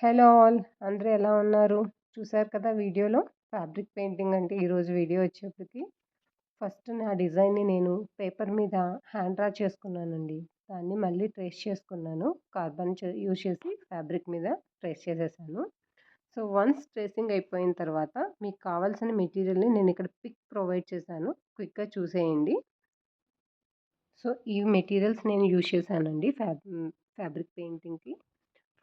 Hello all! అందరూ ఎలా ఉన్నారు? చూసారు కదా వీడియోలో ఫ్యాబ్రిక్ పెయింటింగ్ అంటే ఈరోజు వీడియో వచ్చేప్పటికి ఫస్ట్ నా డిజైన్‌ని నేను పేపర్ మీద హ్యాండ్ డ్రా చేసుకున్నానండి. దాన్ని మళ్ళీ ట్రేస్ చేసుకున్నాను. కార్బన్ యూజ్ చేసి ఫ్యాబ్రిక్ మీద ట్రేస్ చేసేసాను. సో, వన్స్ ట్రేసింగ్ అయిపోయిన తర్వాత మీకు కావాల్సిన మెటీరియల్‌ని నేను ఇక్కడ పిక్ ప్రొవైడ్ చేశాను. క్విక్‌గా చూసేయండి. సో, ఈ మెటీరియల్స్ నేను యూజ్ చేశానండి ఫ్యాబ్రిక్ పెయింటింగ్‌కి.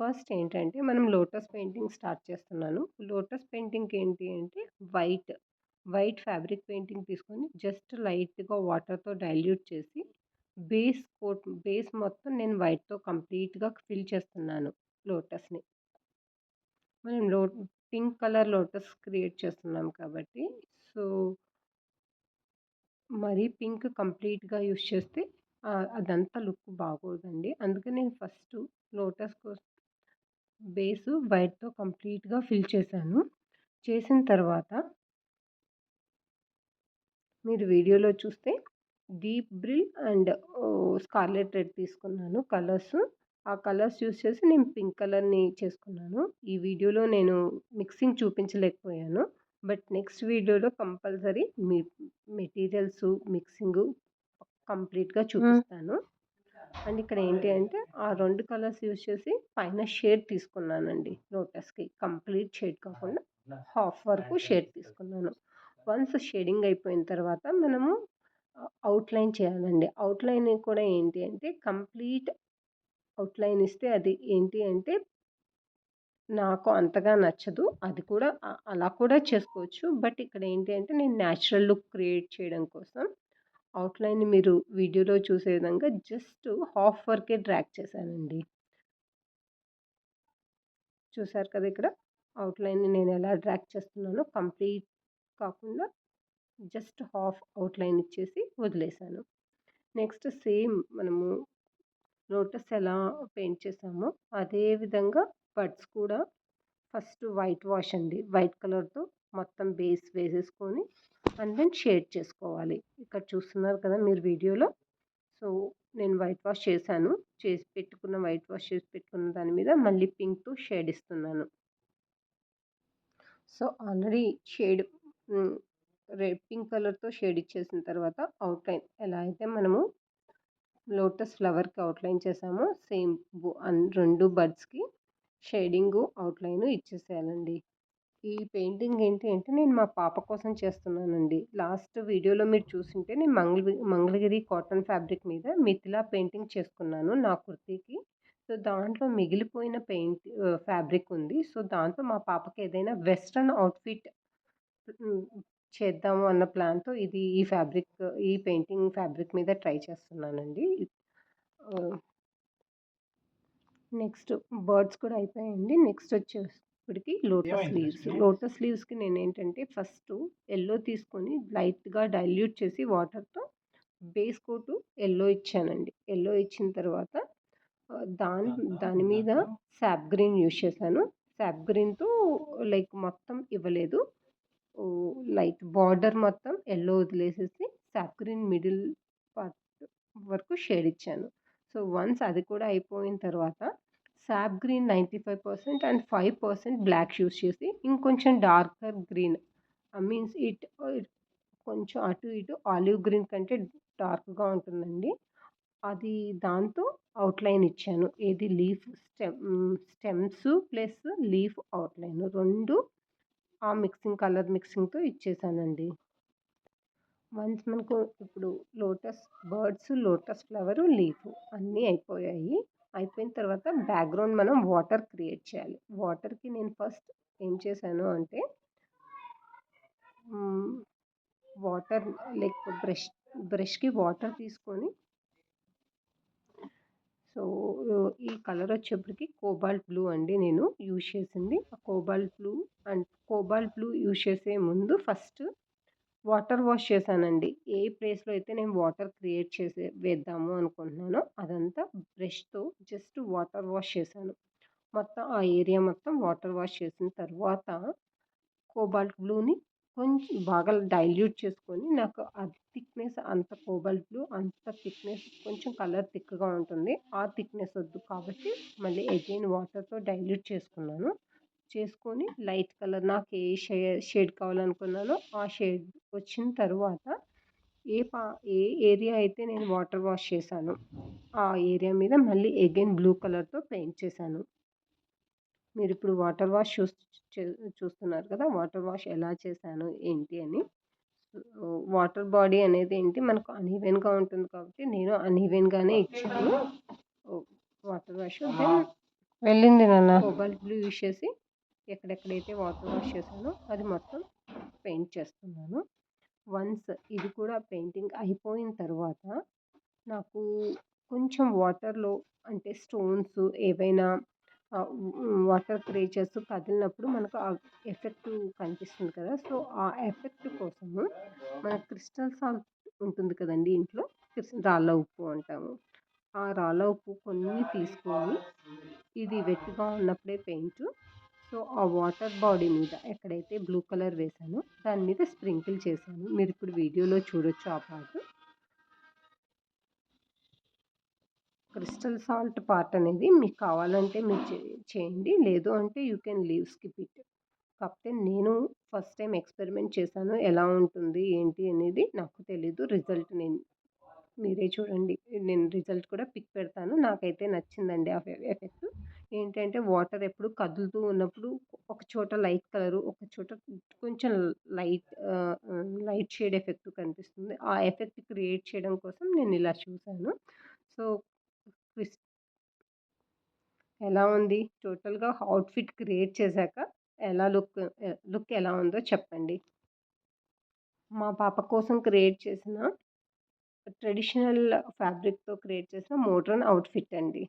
ఫస్ట్ ఏంటంటే మనం లోటస్ పెయింటింగ్ స్టార్ట్ చేస్తున్నాను. లోటస్ పెయింటింగ్‌కి ఏంటి అంటే వైట్, వైట్ ఫ్యాబ్రిక్ పెయింటింగ్ తీసుకొని జస్ట్ లైట్‌గా వాటర్‌తో డైల్యూట్ చేసి బేస్ మొత్తం నేను వైట్‌తో కంప్లీట్‌గా ఫిల్ చేస్తున్నాను లోటస్‌ని. మనం పింక్ కలర్ లోటస్ క్రియేట్ చేస్తున్నాం కాబట్టి సో, మరీ పింక్ కంప్లీట్‌గా యూజ్ చేస్తే అదంతా లుక్ బాగోదండి. అందుకని నేను ఫస్టు లోటస్ కోసం బేసు వైట్‌తో కంప్లీట్‌గా ఫిల్ చేశాను. చేసిన తర్వాత మీరు వీడియోలో చూస్తే deep Bryl and scarlet red తీసుకున్నాను కలర్స్. ఆ కలర్స్ యూజ్ చేసి నేను పింక్ కలర్‌ని చేసుకున్నాను. ఈ వీడియోలో నేను మిక్సింగ్ చూపించలేకపోయాను. బట్ నెక్స్ట్ వీడియోలో కంపల్సరీ మెటీరియల్సు మిక్సింగు కంప్లీట్‌గా చూపిస్తాను. అండ్ ఇక్కడ ఏంటి అంటే ఆ 2 కలర్స్ యూజ్ చేసి పైన షేడ్ తీసుకున్నానండి లోటస్‌కి. కంప్లీట్ షేడ్ కాకుండా హాఫ్ వరకు షేడ్ తీసుకున్నాను. వన్స్ షేడింగ్ అయిపోయిన తర్వాత మనము అవుట్‌లైన్ చేయాలండి. అవుట్‌లైన్ కూడా ఏంటి అంటే కంప్లీట్ అవుట్‌లైన్ ఇస్తే అది ఏంటి అంటే నాకు అంతగా నచ్చదు. అది కూడా అలా కూడా చేసుకోవచ్చు. బట్ ఇక్కడ ఏంటి అంటే నేను న్యాచురల్ లుక్ క్రియేట్ చేయడం కోసం అవుట్‌లైన్‌ని మీరు వీడియోలో చూసే విధంగా జస్ట్ హాఫ్ వరకే డ్రాగ్ చేశానండి. చూసారు కదా ఇక్కడ అవుట్‌లైన్‌ని నేను ఎలా డ్రాగ్ చేస్తున్నానో కంప్లీట్ కాకుండా జస్ట్ హాఫ్ అవుట్‌లైన్ ఇచ్చేసి వదిలేసాను. నెక్స్ట్ సేమ్ మనము లోటస్ ఎలా పెయింట్ చేసామో అదే విధంగా బడ్స్ కూడా ఫస్ట్ వైట్ వాష్ అండి. వైట్ కలర్‌తో మొత్తం బేస్ వేసేసుకొని అండ్ దెన్ షేడ్ చేసుకోవాలి. ఇక్కడ చూస్తున్నారు కదా మీరు వీడియోలో. సో, నేను వైట్ వాష్ చేశాను. వైట్ వాష్ చేసి పెట్టుకున్న దాని మీద మళ్ళీ పింక్‌తో షేడ్ ఇస్తున్నాను. సో, ఆల్రెడీ షేడ్ హ్మ్. పింక్ కలర్‌తో షేడ్ ఇచ్చేసిన తర్వాత అవుట్‌లైన్ ఎలా అయితే మనము లోటస్ ఫ్లవర్‌కి అవుట్‌లైన్ చేసామో సేమ్ 2 బడ్స్‌కి షేడింగు, అవుట్‌లైను ఇచ్చేసేయాలండి. ఈ పెయింటింగ్ ఏంటి అంటే నేను మా పాప కోసం చేస్తున్నానండి. లాస్ట్ వీడియోలో మీరు చూసుంటే నేను మంగళగిరి కాటన్ ఫ్యాబ్రిక్ మీద మిథిలా పెయింటింగ్ చేసుకున్నాను నా కుర్తీకి. సో, దాంట్లో మిగిలిపోయిన ఫ్యాబ్రిక్ ఉంది. సో, దాంతో మా పాపకి ఏదైనా వెస్టర్న్ అవుట్‌ఫిట్ హ్మ్. చేద్దాము అన్న ప్లాన్‌తో ఈ పెయింటింగ్ ఫ్యాబ్రిక్ మీద ట్రై చేస్తున్నానండి. ఆహ్, నెక్స్ట్ బర్డ్స్ కూడా అయిపోయాయండి. నెక్స్ట్ వచ్చేటప్పటికి లోటస్ లీవ్స్‌కి నేనేంటంటే ఫస్టు యెల్లో తీసుకొని లైట్‌గా డైల్యూట్ చేసి వాటర్‌తో బేస్ కోటు యెల్లో ఇచ్చానండి. యెల్లో ఇచ్చిన తర్వాత దాని మీద సాప్ గ్రీన్ యూజ్ చేశాను. సాప్ గ్రీన్‌తో లైక్ మొత్తం ఇవ్వలేదు. లైక్ బార్డర్ మొత్తం యెల్లో వదిలేసేసి సాప్ గ్రీన్ మిడిల్ పార్ట్ వరకు షేడ్ ఇచ్చాను. సో, వన్స్ అది కూడా అయిపోయిన తర్వాత సాప్ గ్రీన్ 95% అండ్ 5% బ్లాక్ యూజ్ చేసి ఇంకొంచెం డార్కర్ గ్రీన్ మీన్స్ కొంచెం అటు ఇటు ఆలివ్ గ్రీన్ కంటే డార్క్‌గా ఉంటుందండి. అది దాంతో అవుట్‌లైన్ ఇచ్చాను. ఏది స్టెమ్స్ ప్లస్ లీఫ్ అవుట్‌లైన్ 2 ఆ కలర్ మిక్సింగ్‌తో ఇచ్చేసానండి. వన్స్ మనకు ఇప్పుడు లోటస్ ఫ్లవరు, లీఫు అన్నీ అయిపోయాయి. అయిపోయిన తర్వాత బ్యాక్‌గ్రౌండ్ మనం వాటర్ క్రియేట్ చేయాలి. వాటర్‌కి నేను ఫస్ట్ ఏం చేశాను అంటే హ్మ్. వాటర్ లైక్ బ్రష్‌కి వాటర్ తీసుకొని సో, ఈ కలర్ వచ్చేప్పటికి కోబాల్ట్ బ్లూ అండి నేను యూజ్ చేసింది. ఆ కోబాల్ట్ బ్లూ యూజ్ చేసే ముందు ఫస్ట్ వాటర్ వాష్ చేశానండి. ఏ ప్లేస్‌లో అయితే నేను వాటర్ క్రియేట్ వేద్దాము అనుకుంటున్నానో అదంతా బ్రష్‌తో జస్ట్ వాటర్ వాష్ చేశాను. మొత్తం ఆ ఏరియా మొత్తం వాటర్ వాష్ చేసిన తర్వాత కోబాల్ట్ బ్లూని కొంచెం బాగా డైల్యూట్ చేసుకొని నాకు థిక్‌నెస్ అంత కోబాల్ట్ బ్లూ అంత థిక్‌నెస్ కొంచెం కలర్ థిక్‌గా ఉంటుంది. ఆ థిక్‌నెస్ వద్దు కాబట్టి మళ్ళీ అగైన్ వాటర్‌తో డైల్యూట్ చేసుకున్నాను. చేసుకొని లైట్ కలర్ నాకు ఏ షేడ్ కావాలనుకున్నానో ఆ షేడ్ వచ్చిన తరువాత ఏ పా ఏ ఏరియా అయితే నేను వాటర్ వాష్ చేశానో ఆ ఏరియా మీద మళ్ళీ అగైన్ బ్లూ కలర్‌తో పెయింట్ చేశాను. మీరిప్పుడు వాటర్ వాష్ చే చూస్తున్నారు కదా! వాటర్ వాష్ ఎలా చేశాను, ఏంటి అని. వాటర్ బాడీ అనేది ఏంటి మనకు అన్‌ఈవెన్‌గా ఉంటుంది కాబట్టి నేను అన్‌ఈవెన్‌గానే ఇచ్చాను. ఓహ్! వాటర్ వాష్ దెన్ వెళ్ళింది నాన్న. కోబాల్ట్ బ్లూ యూజ్ చేసి ఎక్కడెక్కడైతే వాటర్ వాష్ చేశానో అది మొత్తం పెయింట్ చేస్తున్నాను. వన్స్ ఇది కూడా పెయింటింగ్ అయిపోయిన తర్వాత నాకు కొంచెం వాటర్‌లో అంటే స్టోన్స్ ఏవైనా వాటర్ క్రియేచర్స్ కదిలినప్పుడు మనకు ఆ ఎఫెక్ట్ కనిపిస్తుంది కదా! సో, ఆ ఎఫెక్ట్ కోసము మన క్రిస్టల్ సాల్ట్ ఉంటుంది కదండీ ఇంట్లో. రాళ్ళ ఉప్పు అంటాము. ఆ రాళ్ళ ఉప్పు కొన్ని తీసుకొని ఇది వెట్‌గా ఉన్నప్పుడే పెయింటు. సో, ఆ వాటర్ బాడీ మీద ఎక్కడైతే బ్లూ కలర్ వేశానో దాని మీద స్ప్రింకిల్ చేశాను. మీరిప్పుడు వీడియోలో చూడొచ్చు ఆ పార్ట్. క్రిస్టల్ సాల్ట్ పార్ట్ అనేది మీకు కావాలంటే మీరు చేయండి. లేదు అంటే యూ కెన్ స్కిప్ ఇట్. కాకపోతే నేను ఫస్ట్ టైమ్ ఎక్స్‌పెరిమెంట్ చేశాను. ఎలా ఉంటుంది ఏంటి అనేది నాకు తెలీదు. రిజల్ట్ మీరే చూడండి. నేను రిజల్ట్ కూడా పిక్ పెడతాను. నాకైతే నచ్చిందండి ఆ ఎఫెక్ట్. ఏంటంటే వాటర్ ఎప్పుడు కదులుతూ ఉన్నప్పుడు ఒక చోట లైట్ కలరు, ఒక చోట కొంచెం లైట్ షేడ్ ఎఫెక్ట్ కనిపిస్తుంది. ఆ ఎఫెక్ట్ క్రియేట్ చేయడం కోసం నేను ఇలా చూసాను. సో, క్రిస్ ఎలా ఉంది? టోటల్‌గా అవుట్‌ఫిట్ క్రియేట్ చేశాక ఎలా లుక్ ఎలా ఉందో చెప్పండి. మా పాప కోసం క్రియేట్ చేసిన ట్రెడిషనల్ ఫ్యాబ్రిక్‌తో క్రియేట్ చేసిన మోడ్రన్ అవుట్‌ఫిట్ అండి.